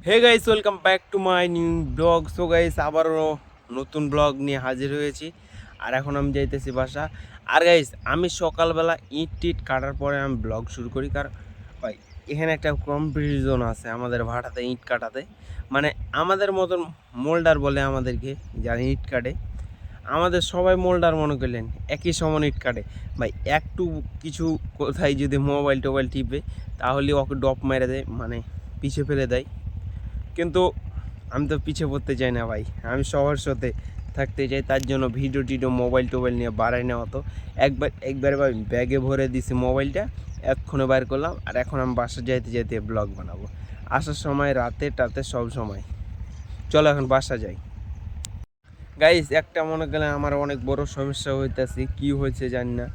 Hey guys, welcome back to my new blog. So guys, আবারও নতুন blog নিয়ে হাজির হয়েছি। আর এখন আমি যাইতেছি বাসা। আর গাইস, আমি সকালবেলা ইট টিট কাটার পরে আমি ব্লগ শুরু করি, কারণ ভাই এখানে একটা কম্পিটিশন আছে আমাদের ভাটাতে ইট কাটাতে। মানে আমাদের মতন মোল্ডার বলে আমাদেরকে, যারা ইট কাটে আমাদের সবাই মোল্ডার মনে করলেন, একই সমান ইট কাটে। ভাই একটু কিছু কোথায় যদি মোবাইল টোবাইল টিপে তাহলে ওকে ডপ মেরে দেয়, মানে পিছিয়ে ফেলে দেয়। কিন্তু আমি তো পিছিয়ে পড়তে চাই না ভাই, আমি সবার সাথে থাকতে চাই। তার জন্য ভিডিও টিডিও মোবাইল টোবাইল নিয়ে বাড়াই নেওয়া তো একবারে ভাই ব্যাগে ভরে দিছি মোবাইলটা, এক্ষণে বাইর করলাম। আর এখন আমি বাসা যাইতে যাইতে ব্লগ বানাবো, আসার সময় রাতে টাতে সব সময়। চলো এখন বাসা যাই। গাইস, একটা মনে গেলে আমার অনেক বড় সমস্যা হইতেছে, কি হয়েছে জানি না।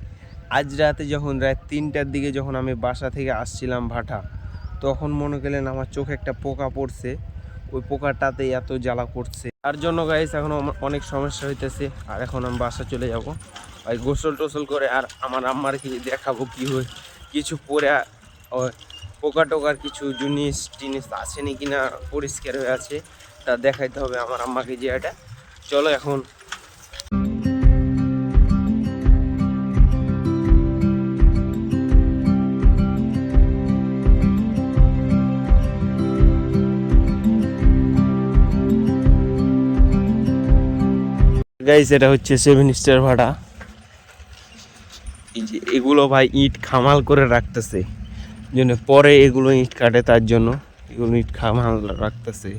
আজ রাতে যখন রাত 3টার দিকে যখন আমি বাসা থেকে আসছিলাম ভাটা, তখন মনে গেলেন আমার চোখে একটা পোকা পড়ছে। ওই পোকাটাতে এত জ্বালা করছে, তার জন্য গাইস এখন অনেক সমস্যা হইতেছে। আর এখন আমি বাসা চলে যাব ভাই, গোসল টোসল করে। আর আমার আম্মার কি দেখাবো কি হয়, কিছু পরে পোকা টোকার কিছু জিনিস টিনিস আছে নাকি না পরিষ্কার হয়ে আছে তা দেখাইতে হবে আমার আম্মাকে। যে এটা চলো এখন। গাইস, এটা হচ্ছে 7 স্টার ভাড়া। এই যে এগুলো ভাই ইট খামাল করে রাখতেছে, জন্য পরে এগুলো ইট কাটে, তার জন্য এগুলো ইট খামাল রাখতেছে।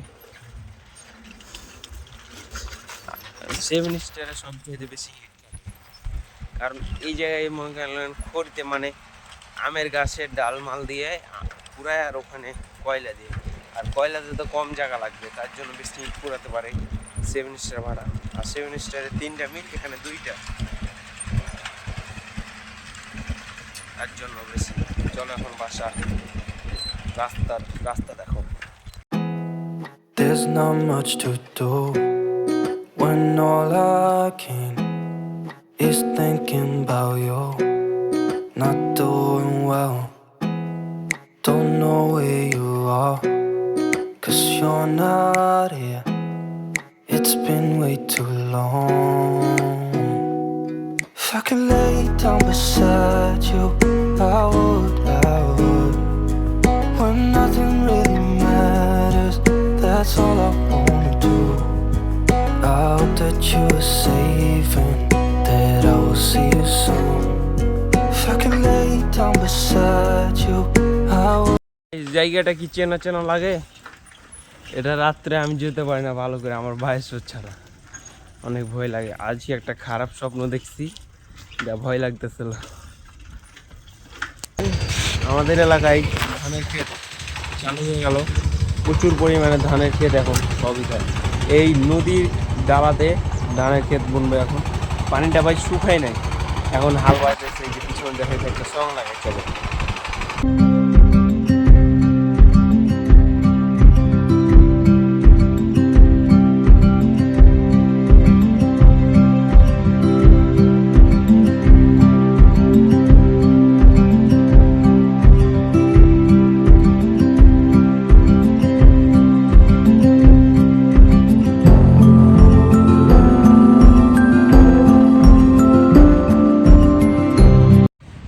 7 স্টারে সবচেয়ে বেশি ইট কাটে, কারণ এই জায়গায় মনে করেন করতে মানে আমের গাছের ডাল মাল দিয়ে পুরায়, আর ওখানে কয়লা দিয়ে। আর কয়লাতে তো কম জায়গা লাগবে, তার জন্য বেশি ইট পুরাতে পারে 7 স্টার ভাড়া। আর 7 স্টারে 3টা মিট, এখানে 2টা, তার জন্য বেশি। চলো এখন বাসা। রাস্তা দেখো। There's not much to do when all I can is thinking about you. Not doing well, don't know where you are, 'cause you're not here. It's been way too long. If I could lay down beside you, I would, when nothing really matters. That's all I wanna do. I hope that you are safe and that I will see you soon. If I could lay down beside you, I would. এই জায়গাটা কি চেনা চেনা লাগে? এটা রাত্রে আমি যেতে পারি না ভালো করে, আমার ভাইয়ের ছাড়া অনেক ভয় লাগে। আজকে একটা খারাপ স্বপ্ন দেখছি, যা ভয় লাগতেছিল। আমাদের এলাকায় ধানের ক্ষেত চালু হয়ে গেল, প্রচুর পরিমাণে ধানের ক্ষেত এখন সবই খায়। এই নদীর ডালাতে ধানের ক্ষেত বুনবে এখন। পানিটা ভাই শুকায় নাই, এখন হাল বাইতেছে। যে পিছনে দেখাইতে একটা সং লাগে, চলো।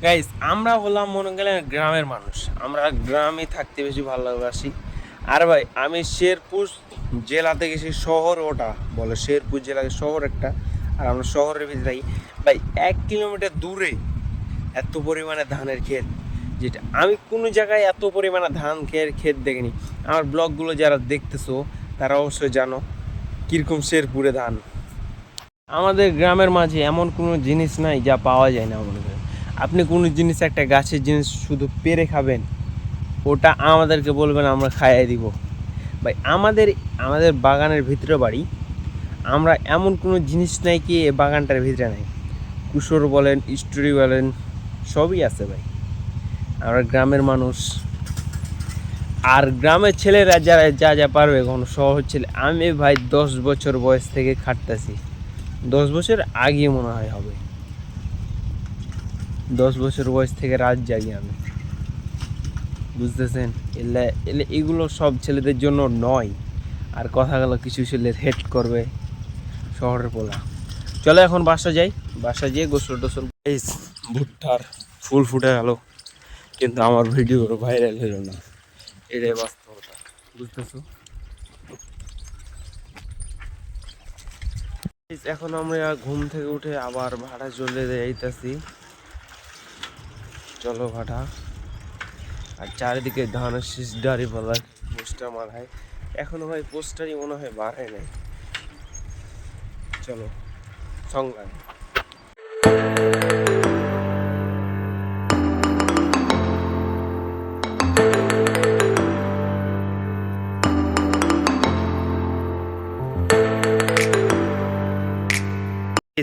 গাইস, আমরা হলাম মনে গেলেন গ্রামের মানুষ, আমরা গ্রামে থাকতে বেশি ভালোবাসি। আর ভাই আমি শেরপুর জেলাতে গেছি, শহর ওটা বলে শেরপুর জেলাকে শহর একটা। আর আমরা শহরের ভিতরে থাকি ভাই, 1 কিলোমিটার দূরে এত পরিমাণে ধানের ক্ষেত, যেটা আমি কোনো জায়গায় এত পরিমাণে ধান ক্ষেত দেখিনি। আমার ব্লগগুলো যারা দেখতেছো তারা অবশ্যই জানো কীরকম শেরপুরে ধান। আমাদের গ্রামের মাঝে এমন কোনো জিনিস নাই যা পাওয়া যায় না। মনে করেন আপনি কোনো জিনিস, একটা গাছের জিনিস শুধু পেরে খাবেন, ওটা আমাদেরকে বলবেন, আমরা খাইয়ে দিব। ভাই আমাদের বাগানের ভিতরে বাড়ি, আমরা এমন কোনো জিনিস নাই কি এই বাগানটার ভিতরে নাই। কুশোর বলেন, স্টোরি বলেন, সবই আছে ভাই। আমরা গ্রামের মানুষ, আর গ্রামের ছেলেরা যারা যা পারবে কোনো শহর ছেলে। আমি ভাই 10 বছর বয়স থেকে খাটতেছি, 10 বছর আগে মনে হয় হবে, 10 বছর বয়স থেকে রাত জাগি আমি। বুঝতেছেন? এগুলো সব ছেলেদের জন্য নয়। আর কথা গেল কিছু ছেলে হেট করবে শহরের পোলা। চলো এখন বাসা যাই, বাসা গিয়ে গোসল টোসল। ভুট্টার ফুল ফুটে গেল, কিন্তু আমার ভিডিও ভাইরাল হলো না, এটাই বাস্তবতা, বুঝতেছো? এখন আমরা ঘুম থেকে উঠে আবার ভাড়া চলে যাইতেছি। চলো ভাড়া। আর চারিদিকে ধানের শীষ দাঁড়ি পালা পোস্টার মারায়, এখনো ভাই পোস্টারই মনে হয় বাড়ায় নাই। চলো সংগ্রাম।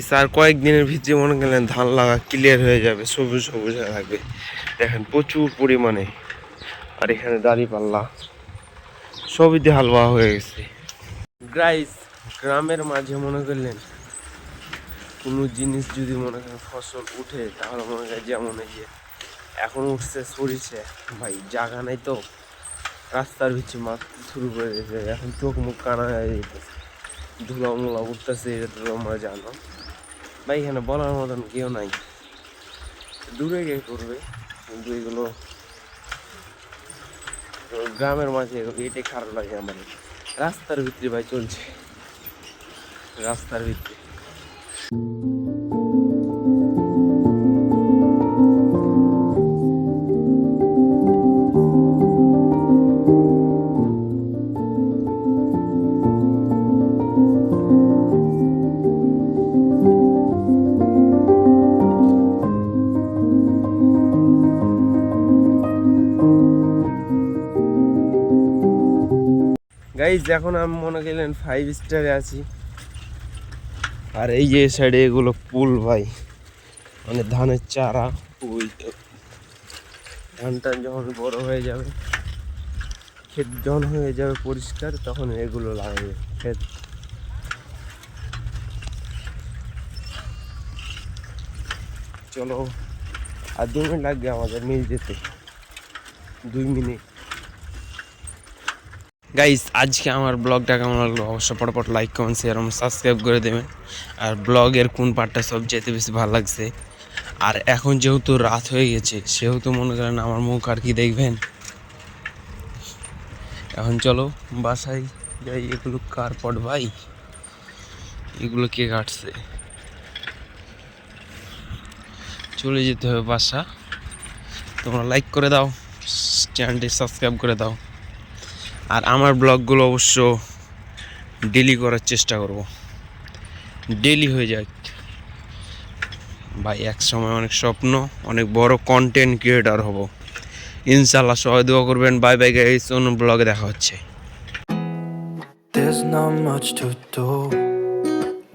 স্যার কয়েকদিনের ভিতরে মনে করলেন ধান লাগা ক্লিয়ার হয়ে যাবে, সবুজ সবুজ হয়ে থাকবে। দেখেন প্রচুর পরিমাণে। আর এখানে দাঁড়িপাল্লা সবই দিয়ে হালুয়া হয়ে গেছে। গাইস, গ্রামের মাঝে মনে করলেন কোনো জিনিস যদি মনে করেন ফসল উঠে, তাহলে মনে করেন যেমন এই যে এখন উঠছে সরিষে, ভাই জায়গা নাই তো, রাস্তার ভিতরে মারতে শুরু করে দিয়েছে। এখন চোখ মুখ কানা হয়ে যেতেছে, ধুলা মুলা উঠতেছে, এটা তো তোমরা জানো ভাই। এখানে বলার মতন কেউ নাই, দূরে গিয়ে করবে। কিন্তু এগুলো গ্রামের মাঝে এটাই খারাপ লাগে আমার। রাস্তার ভিতরে ভাই চলছে, রাস্তার ভিতরে। গাইজ এখন আমি মনে করলেন 5 স্টারে আছি। আর এই যে সাইডে এগুলো পুল ভাই, মানে ধানের চারা। ওই ধান টান যখন বড় হয়ে যাবে, ক্ষেত যখন হয়ে যাবে পরিষ্কার, তখন এগুলো লাগাবে ক্ষেত। চলো, আর 2 মিনিট লাগবে আমাদের মিল যেতে, 2 মিনিট। গাইস, আজকে আমার ব্লগটা কেমন লাগলো অবশ্যই পটপট লাইক কমেন্ট শেয়ার এবং সাবস্ক্রাইব করে দেবেন। আর ব্লগের কোন পার্টটা সবচেয়ে বেশি ভালো লাগছে। আর এখন যেহেতু রাত হয়ে গেছে, সেহেতু মনে করেন আমার মুখ আর কি দেখবেন। এখন চলো বাসায় যাই। এগুলো কার পট ভাই? এগুলো কে কাটছে? চলে যেতে হবে বাসা। তোমরা লাইক করে দাও, চ্যানেলটি সাবস্ক্রাইব করে দাও। আর আমার ব্লগগুলো অবশ্য ডেলি করার চেষ্টা করব, ডেলি হয়ে যাক ভাই। এক সময় অনেক স্বপ্ন, অনেক বড় কন্টেন্ট ক্রিয়েটর হব ইনশাল্লাহ। সবাই দোয়া করবেন। বাই বাই গাইস, অন্য ব্লগে দেখা হচ্ছে। There's not much to do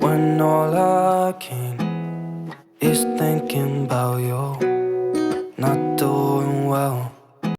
when all I can is thinking about you not doing well.